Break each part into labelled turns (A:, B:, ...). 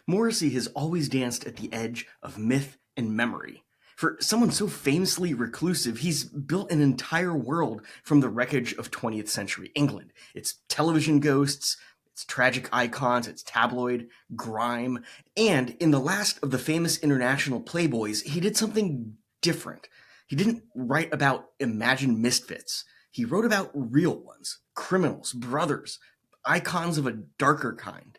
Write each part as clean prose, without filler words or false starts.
A: Morrissey has always danced at the edge of myth and memory. For someone so famously reclusive, he's built an entire world from the wreckage of 20th century England. Its television ghosts, its tragic icons, its tabloid grime, and in the last of the Famous International Playboys, he did something different. He didn't write about imagined misfits. He wrote about real ones, criminals, brothers, icons of a darker kind.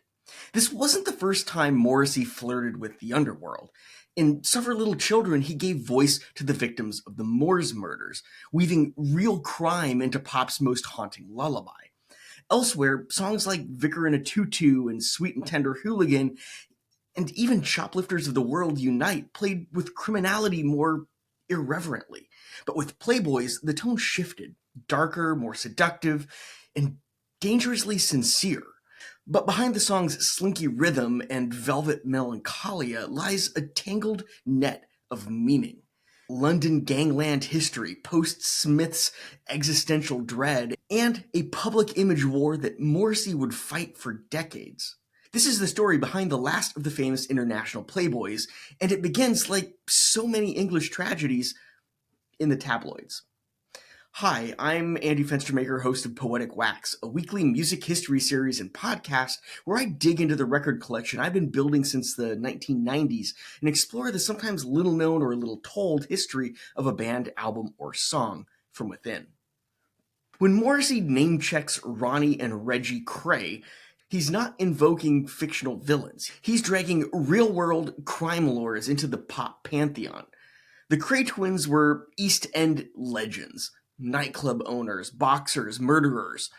A: This wasn't the first time Morrissey flirted with the underworld. In Suffer Little Children, he gave voice to the victims of the Moors murders, weaving real crime into pop's most haunting lullaby. Elsewhere, songs like Vicar in a Tutu and Sweet and Tender Hooligan, and even Shoplifters of the World Unite, played with criminality more irreverently. But with Playboys, the tone shifted, darker, more seductive, and dangerously sincere. But behind the song's slinky rhythm and velvet melancholia lies a tangled net of meaning. London gangland history, post-Smith's existential dread, and a public image war that Morrissey would fight for decades. This is the story behind the last of the Famous International Playboys, and it begins, like so many English tragedies, in the tabloids. Hi, I'm Andy Fenstermaker, host of Poetic Wax, a weekly music history series and podcast where I dig into the record collection I've been building since the 1990s and explore the sometimes little known or little told history of a band, album, or song from within. When Morrissey name checks Ronnie and Reggie Kray, he's not invoking fictional villains. He's dragging real-world crime lords into the pop pantheon. The Kray twins were East End legends. Nightclub owners, boxers, murderers.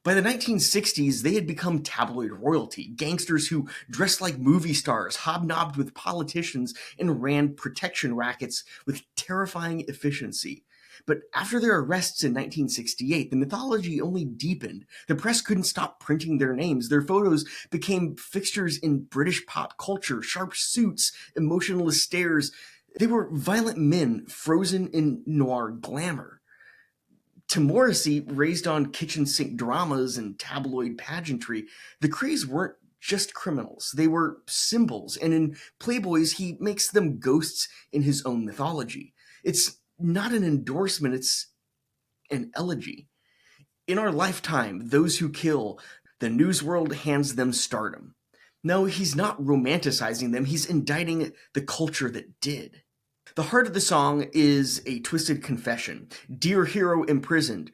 A: By the 1960s, they had become tabloid royalty, gangsters who dressed like movie stars, hobnobbed with politicians, and ran protection rackets with terrifying efficiency. But after their arrests in 1968, the mythology only deepened. The press couldn't stop printing their names. Their photos became fixtures in British pop culture, sharp suits, emotionless stares. They were violent men frozen in noir glamour. To Morrissey, raised on kitchen sink dramas and tabloid pageantry, the Krays weren't just criminals. They were symbols, and in Playboys, he makes them ghosts in his own mythology. It's not an endorsement, it's an elegy. In our lifetime, those who kill, the news world hands them stardom. No, he's not romanticizing them, he's indicting the culture that did. The heart of the song is a twisted confession. Dear hero imprisoned.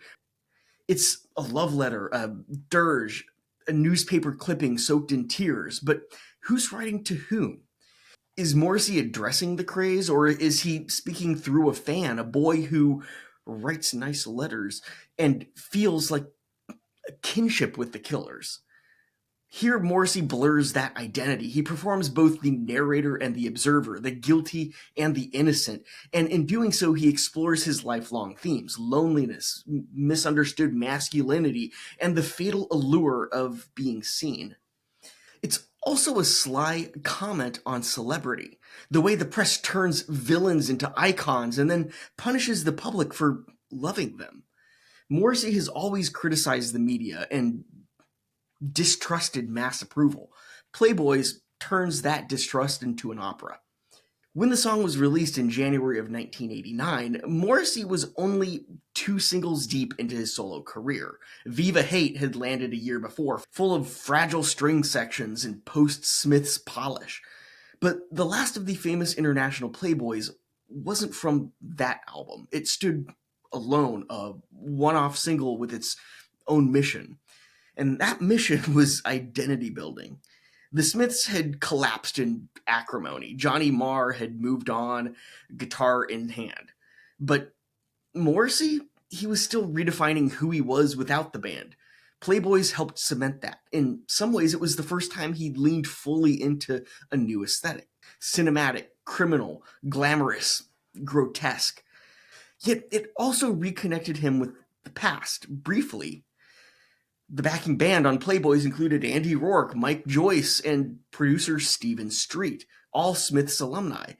A: It's a love letter, a dirge, a newspaper clipping soaked in tears. But who's writing to whom? Is Morrissey addressing the Krays, or is he speaking through a fan, a boy who writes nice letters and feels like a kinship with the killers? Here, Morrissey blurs that identity. He performs both the narrator and the observer, the guilty and the innocent, and in doing so, he explores his lifelong themes: loneliness, misunderstood masculinity, and the fatal allure of being seen. It's also a sly comment on celebrity, the way the press turns villains into icons and then punishes the public for loving them. Morrissey has always criticized the media and distrusted mass approval. Playboys turns that distrust into an opera. When the song was released in January of 1989, Morrissey was only 2 singles deep into his solo career. Viva Hate had landed a year before, full of fragile string sections and post-Smith's polish. But the last of the Famous International Playboys wasn't from that album. It stood alone, a one-off single with its own mission. And that mission was identity building. The Smiths had collapsed in acrimony. Johnny Marr had moved on, guitar in hand. But Morrissey, he was still redefining who he was without the band. Playboys helped cement that. In some ways, it was the first time he'd leaned fully into a new aesthetic. Cinematic, criminal, glamorous, grotesque. Yet it also reconnected him with the past, briefly. The backing band on Playboys included Andy Rourke, Mike Joyce, and producer Stephen Street, all Smiths alumni.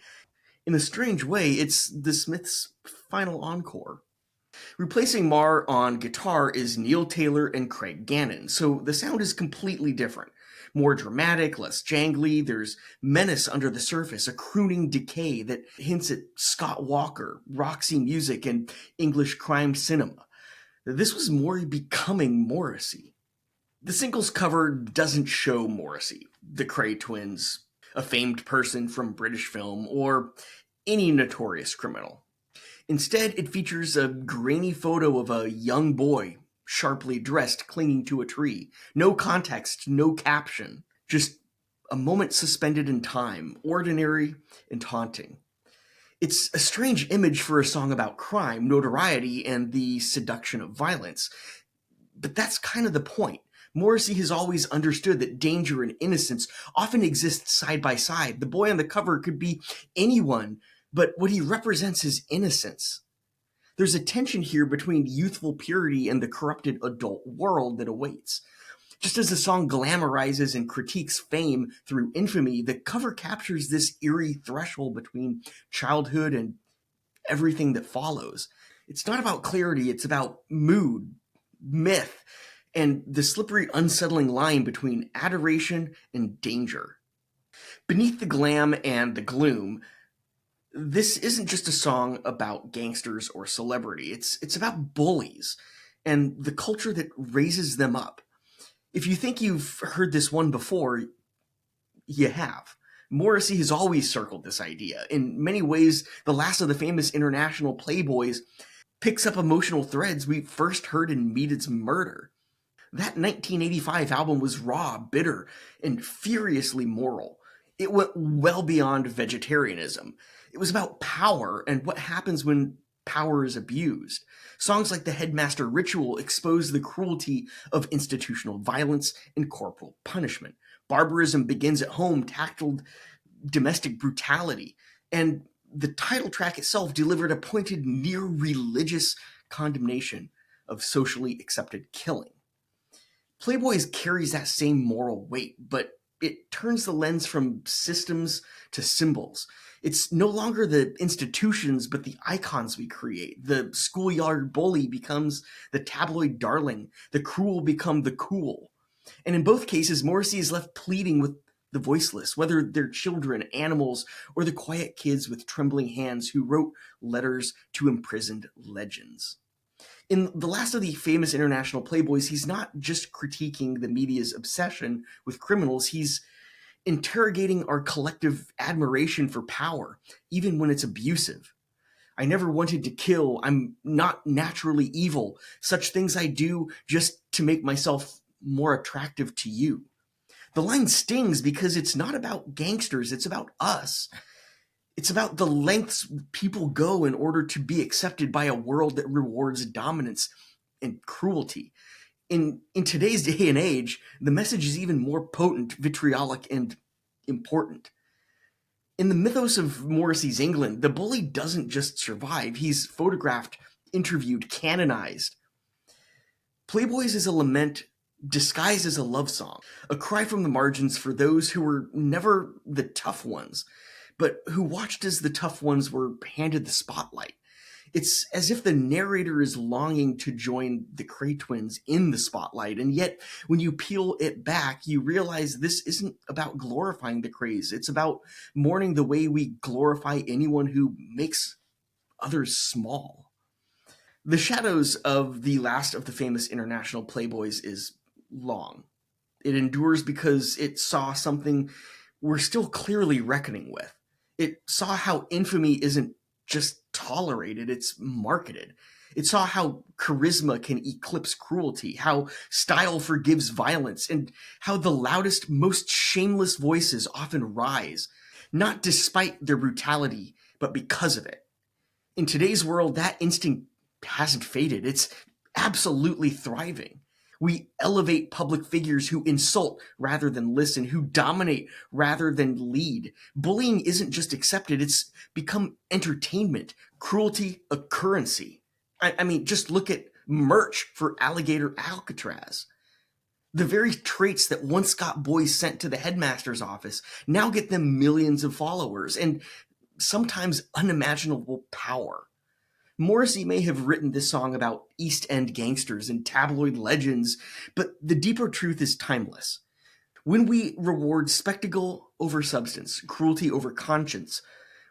A: In a strange way, it's the Smiths' final encore. Replacing Marr on guitar is Neil Taylor and Craig Gannon, so the sound is completely different. more dramatic, less jangly. There's menace under the surface, a crooning decay that hints at Scott Walker, Roxy music, and English crime cinema. This was more becoming Morrissey. The single's cover doesn't show Morrissey, the Kray twins, a famed person from British film, or any notorious criminal. Instead, it features a grainy photo of a young boy, sharply dressed, clinging to a tree. No context, no caption. Just a moment suspended in time, ordinary and haunting. It's a strange image for a song about crime, notoriety, and the seduction of violence. But that's kind of the point. Morrissey has always understood that danger and innocence often exist side by side. The boy on the cover could be anyone, but what he represents is innocence. There's a tension here between youthful purity and the corrupted adult world that awaits. Just as the song glamorizes and critiques fame through infamy, the cover captures this eerie threshold between childhood and everything that follows. It's not about clarity, it's about mood, myth, and the slippery, unsettling line between adoration and danger. Beneath the glam and the gloom, this isn't just a song about gangsters or celebrity. It's about bullies and the culture that raises them up. If you think you've heard this one before, you have. Morrissey has always circled this idea. In many ways, the last of the famous international playboys picks up emotional threads we first heard in Meet Its Murder. That 1985 album was raw, bitter, and furiously moral. It went well beyond vegetarianism. It was about power and what happens when power is abused. Songs like The Headmaster Ritual expose the cruelty of institutional violence and corporal punishment. Barbarism Begins at Home tackled domestic brutality, and the title track itself delivered a pointed, near religious condemnation of socially accepted killing. Playboys carries that same moral weight, but it turns the lens from systems to symbols. It's no longer the institutions, but the icons we create. The schoolyard bully becomes the tabloid darling. The cruel become the cool. And in both cases, Morrissey is left pleading with the voiceless, whether they're children, animals, or the quiet kids with trembling hands who wrote letters to imprisoned legends. In the last of the famous international playboys, he's not just critiquing the media's obsession with criminals, he's interrogating our collective admiration for power, even when it's abusive. I never wanted to kill. I'm not naturally evil. Such things I do just to make myself more attractive to you. The line stings because it's not about gangsters, it's about us. It's about the lengths people go in order to be accepted by a world that rewards dominance and cruelty. In today's day and age, the message is even more potent, vitriolic, and important. In the mythos of Morrissey's England, the bully doesn't just survive, he's photographed, interviewed, canonized. Playboys is a lament disguised as a love song, a cry from the margins for those who were never the tough ones, but who watched as the tough ones were handed the spotlight. It's as if the narrator is longing to join the Kray twins in the spotlight, and yet when you peel it back, you realize this isn't about glorifying the Krays. It's about mourning the way we glorify anyone who makes others small. The shadows of the last of the famous international playboys is long. It endures because it saw something we're still clearly reckoning with. It saw how infamy isn't just tolerated, it's marketed. It saw how charisma can eclipse cruelty, how style forgives violence, and how the loudest, most shameless voices often rise, not despite their brutality, but because of it. In today's world, that instinct hasn't faded. It's absolutely thriving. We elevate public figures who insult rather than listen, who dominate rather than lead. Bullying isn't just accepted, it's become entertainment, cruelty a currency. I mean, just look at merch for Alligator Alcatraz. The very traits that once got boys sent to the headmaster's office now get them millions of followers and sometimes unimaginable power. Morrissey may have written this song about East End gangsters and tabloid legends, but the deeper truth is timeless. When we reward spectacle over substance, cruelty over conscience,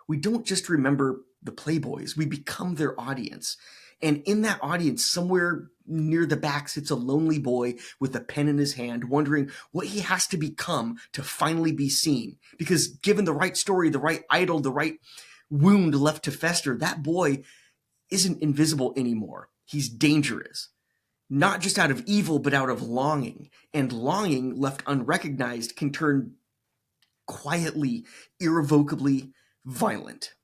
A: we don't just remember the Playboys, we become their audience. And in that audience, somewhere near the back sits a lonely boy with a pen in his hand, wondering what he has to become to finally be seen. Because given the right story, the right idol, the right wound left to fester, that boy isn't invisible anymore. He's dangerous. Not just out of evil, but out of longing. And longing left unrecognized can turn quietly, irrevocably violent.